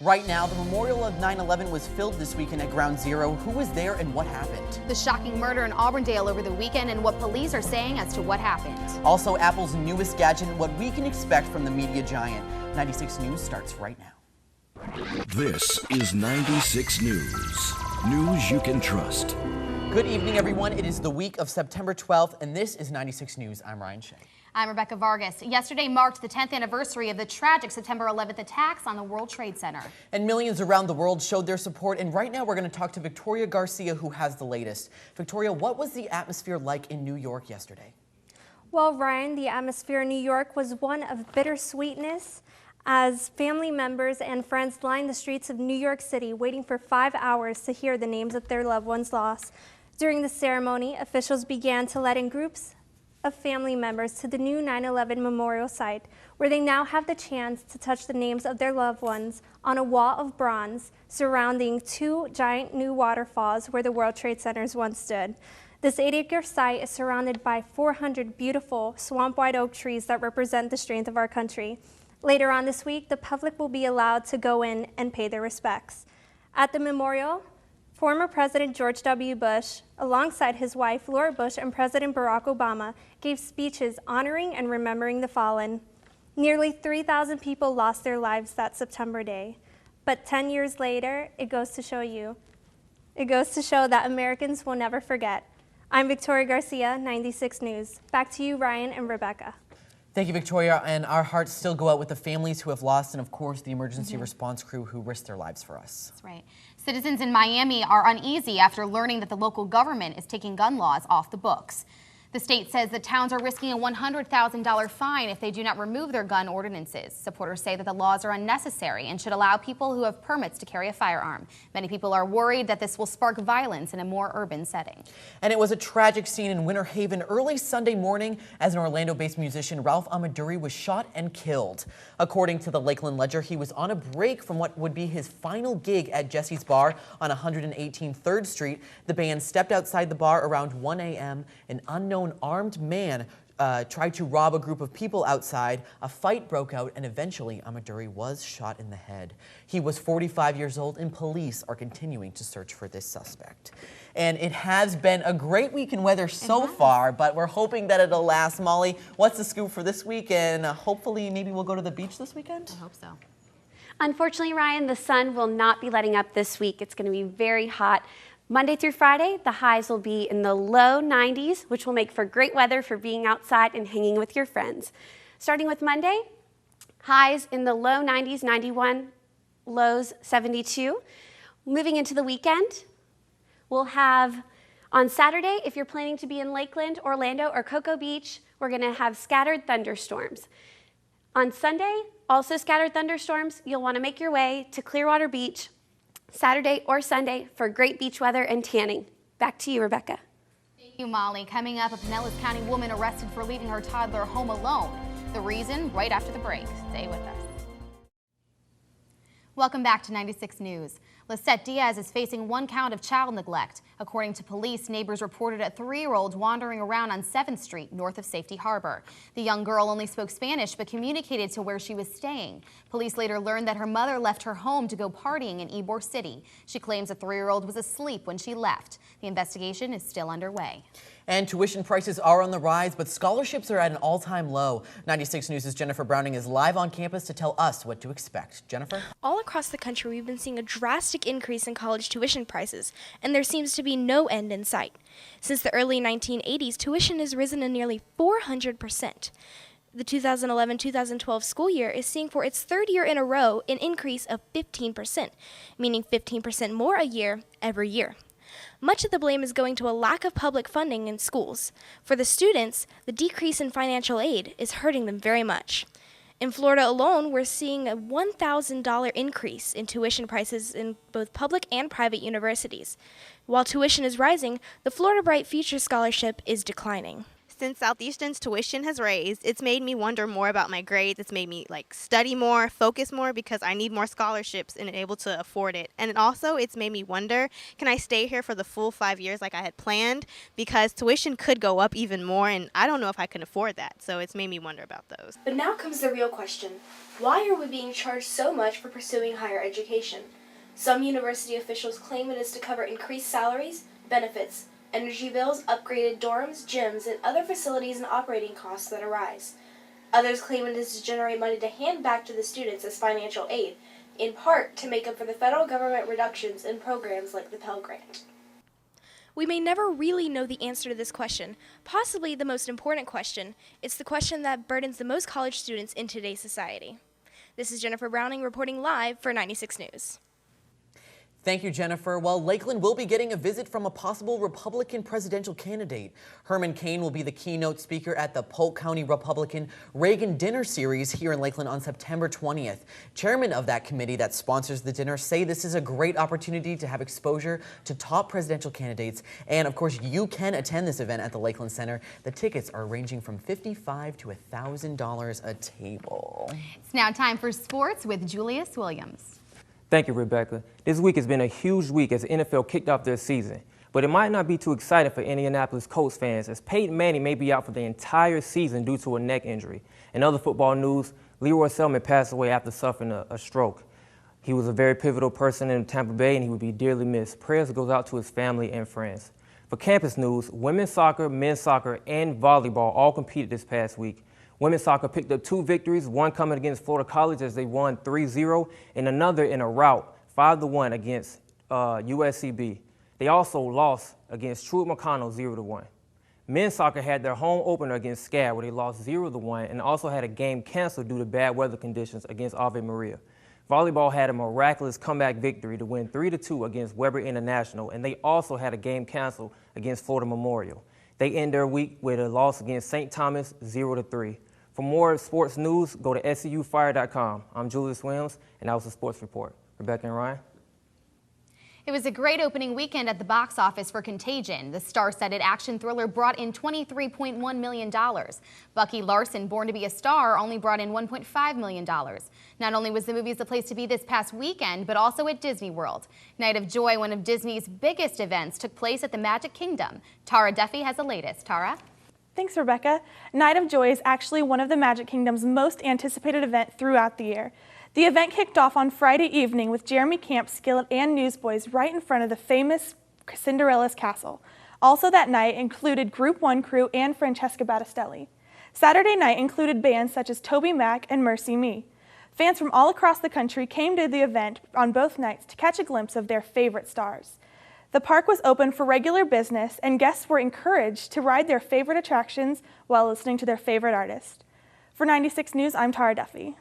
Right now, the memorial of 9/11 was filled this weekend at Ground Zero. Who was there and what happened? The shocking murder in Auburndale over the weekend and what police are saying as to what happened. Also, Apple's newest gadget and what we can expect from the media giant. 96 News starts right now. This is 96 News. News you can trust. Good evening, everyone. It is the week of September 12th, and this is 96 News. I'm Ryan Shea. I'm Rebecca Vargas. Yesterday marked the 10th anniversary of the tragic September 11th attacks on the World Trade Center. And millions around the world showed their support, and right now we're going to talk to Victoria Garcia, who has the latest. Victoria, what was the atmosphere like in New York yesterday? Well, Ryan, the atmosphere in New York was one of bittersweetness as family members and friends lined the streets of New York City waiting for 5 hours to hear the names of their loved ones lost. During the ceremony, officials began to let in groups of family members to the new 9/11 memorial site, where they now have the chance to touch the names of their loved ones on a wall of bronze surrounding two giant new waterfalls where the World Trade Centers once stood. This 8-acre site is surrounded by 400 beautiful swamp-wide oak trees that represent the strength of our country. Later on this week, the public will be allowed to go in and pay their respects. At the memorial, former President George W. Bush, alongside his wife Laura Bush and President Barack Obama, gave speeches honoring and remembering the fallen. Nearly 3,000 people lost their lives that September day. But 10 years later, it goes to show that Americans will never forget. I'm Victoria Garcia, 96 News. Back to you, Ryan and Rebecca. Thank you, Victoria, and our hearts still go out with the families who have lost and, of course, the emergency response crew who risked their lives for us. That's right. Citizens in Miami are uneasy after learning that the local government is taking gun laws off the books. The state says the towns are risking a $100,000 fine if they do not remove their gun ordinances. Supporters say that the laws are unnecessary and should allow people who have permits to carry a firearm. Many people are worried that this will spark violence in a more urban setting. And it was a tragic scene in Winter Haven early Sunday morning as an Orlando-based musician, Ralph Amaduri, was shot and killed. According to the Lakeland Ledger, he was on a break from what would be his final gig at Jesse's Bar on 118 3rd Street. The band stepped outside the bar around 1 a.m. An unknown armed man tried to rob a group of people outside. A fight broke out, and eventually Amaduri was shot in the head. He was 45 years old, and police are continuing to search for this suspect. And it has been a great week in weather so far, but we're hoping that it'll last. Molly, what's the scoop for this week? And hopefully maybe we'll go to the beach this weekend? I hope so. Unfortunately, Ryan, the sun will not be letting up this week. It's going to be very hot. Monday through Friday, the highs will be in the low 90s, which will make for great weather for being outside and hanging with your friends. Starting with Monday, highs in the low 90s, 91, lows 72. Moving into the weekend, we'll have on Saturday, if you're planning to be in Lakeland, Orlando, or Cocoa Beach, we're going to have scattered thunderstorms. On Sunday, also scattered thunderstorms. You'll want to make your way to Clearwater Beach Saturday or Sunday for great beach weather and tanning. Back to you, Rebecca. Thank you, Molly. Coming up, a Pinellas County woman arrested for leaving her toddler home alone. The reason, right after the break. Stay with us. Welcome back to 96 News. Lisette Diaz is facing 1 count of child neglect. According to police, neighbors reported a 3-year-old wandering around on 7th Street north of Safety Harbor. The young girl only spoke Spanish but communicated to where she was staying. Police later learned that her mother left her home to go partying in Ybor City. She claims the 3-year-old was asleep when she left. The investigation is still underway. And tuition prices are on the rise, but scholarships are at an all-time low. 96 News' Jennifer Browning is live on campus to tell us what to expect. Jennifer? All across the country, we've been seeing a drastic increase in college tuition prices, and there seems to be no end in sight. Since the early 1980s, tuition has risen to nearly 400%. The 2011-2012 school year is seeing for its 3rd year in a row an increase of 15%, meaning 15% more a year every year. Much of the blame is going to a lack of public funding in schools. For the students, the decrease in financial aid is hurting them very much. In Florida alone, we're seeing a $1,000 increase in tuition prices in both public and private universities. While tuition is rising, the Florida Bright Future Scholarship is declining. Since Southeastern's tuition has raised, it's made me wonder more about my grades. It's made me study more, focus more, because I need more scholarships and able to afford it. And also it's made me wonder, can I stay here for the full 5 years like I had planned? Because tuition could go up even more, and I don't know if I can afford that. So it's made me wonder about those. But now comes the real question. Why are we being charged so much for pursuing higher education? Some university officials claim it is to cover increased salaries, benefits, energy bills, upgraded dorms, gyms, and other facilities and operating costs that arise. Others claim it is to generate money to hand back to the students as financial aid, in part to make up for the federal government reductions in programs like the Pell Grant. We may never really know the answer to this question, possibly the most important question. It's the question that burdens the most college students in today's society. This is Jennifer Browning reporting live for 96 News. Thank you, Jennifer. Well, Lakeland will be getting a visit from a possible Republican presidential candidate. Herman Cain will be the keynote speaker at the Polk County Republican Reagan Dinner Series here in Lakeland on September 20th. Chairman of that committee that sponsors the dinner say this is a great opportunity to have exposure to top presidential candidates. And of course, you can attend this event at the Lakeland Center. The tickets are ranging from $55 to $1,000 a table. It's now time for sports with Julius Williams. Thank you, Rebecca. This week has been a huge week as the NFL kicked off their season. But it might not be too exciting for Indianapolis Colts fans as Peyton Manning may be out for the entire season due to a neck injury. In other football news, Leroy Selman passed away after suffering a stroke. He was a very pivotal person in Tampa Bay and he would be dearly missed. Prayers goes out to his family and friends. For campus news, women's soccer, men's soccer, and volleyball all competed this past week. Women's soccer picked up 2 victories, one coming against Florida College as they won 3-0, and another in a rout, 5-1 against USCB. They also lost against Truett McConnell 0-1. Men's soccer had their home opener against SCAD where they lost 0-1 and also had a game canceled due to bad weather conditions against Ave Maria. Volleyball had a miraculous comeback victory to win 3-2 against Weber International, and they also had a game canceled against Florida Memorial. They end their week with a loss against St. Thomas 0-3. For more sports news, go to SCUfire.com. I'm Julius Williams, and that was the Sports Report. Rebecca and Ryan. It was a great opening weekend at the box office for Contagion. The star-studded action thriller brought in $23.1 million. Bucky Larson, Born to be a Star, only brought in $1.5 million. Not only was the movie the place to be this past weekend, but also at Disney World. Night of Joy, one of Disney's biggest events, took place at the Magic Kingdom. Tara Duffy has the latest. Tara? Thanks, Rebecca. Night of Joy is actually one of the Magic Kingdom's most anticipated events throughout the year. The event kicked off on Friday evening with Jeremy Camp, Skillet, and Newsboys right in front of the famous Cinderella's castle. Also that night included Group 1 crew and Francesca Battistelli. Saturday night included bands such as Toby Mac and Mercy Me. Fans from all across the country came to the event on both nights to catch a glimpse of their favorite stars. The park was open for regular business, and guests were encouraged to ride their favorite attractions while listening to their favorite artist. For 96 News, I'm Tara Duffy.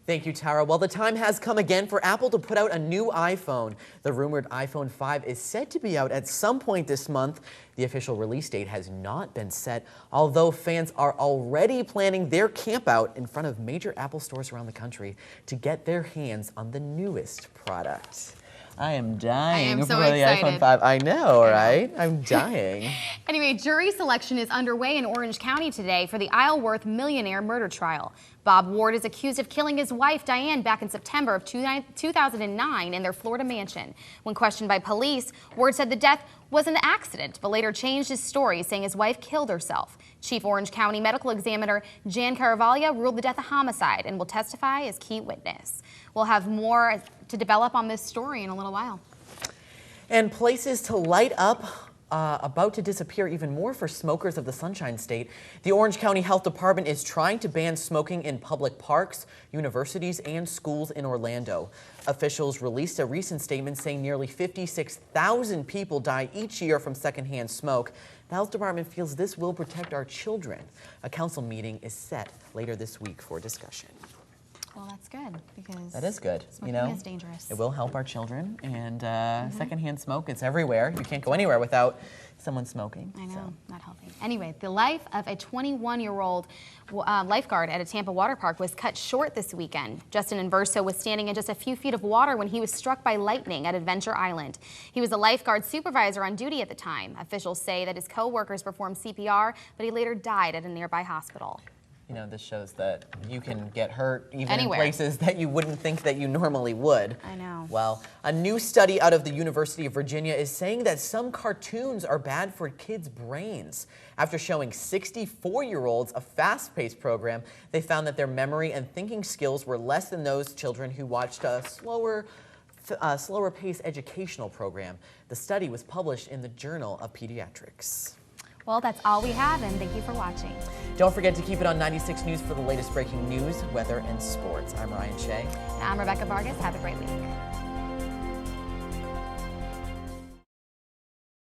Thank you, Tara. Well, the time has come again for Apple to put out a new iPhone. The rumored iPhone 5 is said to be out at some point this month. The official release date has not been set, although fans are already planning their campout in front of major Apple stores around the country to get their hands on the newest product. I am dying so for the iPhone 5. I know, right? I'm dying. Anyway, jury selection is underway in Orange County today for the Isleworth millionaire murder trial. Bob Ward is accused of killing his wife, Diane, back in September of 2009 in their Florida mansion. When questioned by police, Ward said the death was an accident, but later changed his story, saying his wife killed herself. Chief Orange County Medical Examiner Jan Caravaglia ruled the death a homicide and will testify as key witness. We'll have more to develop on this story in a little while. And places to light up about to disappear even more for smokers of the Sunshine State. The Orange County Health Department is trying to ban smoking in public parks, universities, and schools in Orlando. Officials released a recent statement saying nearly 56,000 people die each year from secondhand smoke. The Health Department feels this will protect our children. A council meeting is set later this week for discussion. Well, that's good because That is good. smoking You know, is dangerous. It will help our children, and secondhand smoke, it's everywhere. You can't go anywhere without someone smoking. I know, so. not healthy. Anyway, the life of a 21-year-old lifeguard at a Tampa water park was cut short this weekend. Justin Inverso was standing in just a few feet of water when he was struck by lightning at Adventure Island. He was a lifeguard supervisor on duty at the time. Officials say that his co-workers performed CPR, but he later died at a nearby hospital. You know, this shows that you can get hurt even Anywhere. in places that you wouldn't think that you normally would. I know. Well, a new study out of the University of Virginia is saying that some cartoons are bad for kids' brains. After showing 64-year-olds a fast-paced program, they found that their memory and thinking skills were less than those children who watched a slower-paced educational program. The study was published in the Journal of Pediatrics. Well, that's all we have, and thank you for watching. Don't forget to keep it on 96 News for the latest breaking news, weather, and sports. I'm Ryan Shea. And I'm Rebecca Vargas. Have a great week.